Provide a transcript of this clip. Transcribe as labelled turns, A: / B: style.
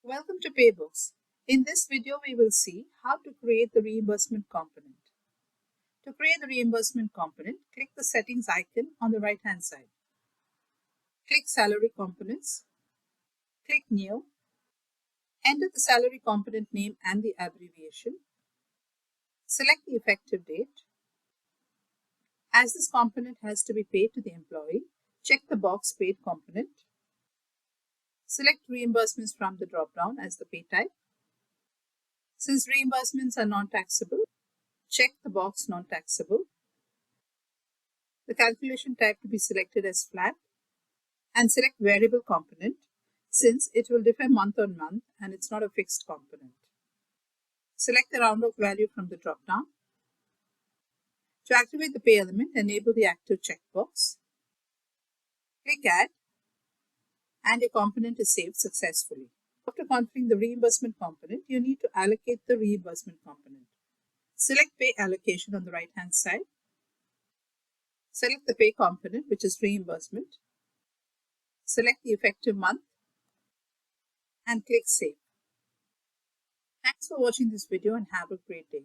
A: Welcome to Paybooks. In this video, we will see how to create the reimbursement component. To create the reimbursement component, click the settings icon on the right-hand side. Click Salary Components. Click New. Enter the salary component name and the abbreviation. Select the effective date. As this component has to be paid to the employee, check the box Paid component. Select reimbursements from the drop-down as the pay type. Since reimbursements are non-taxable, check the box Non-taxable. The calculation type to be selected as flat and select Variable component since it will differ month on month and it's not a fixed component. Select the round-off value from the drop-down. To activate the pay element, enable the active checkbox. Click Add and your component is saved successfully. After configuring the reimbursement component, you need to allocate the reimbursement component. Select Pay Allocation on the right-hand side. Select the pay component, which is reimbursement. Select the effective month and click Save. Thanks for watching this video and have a great day.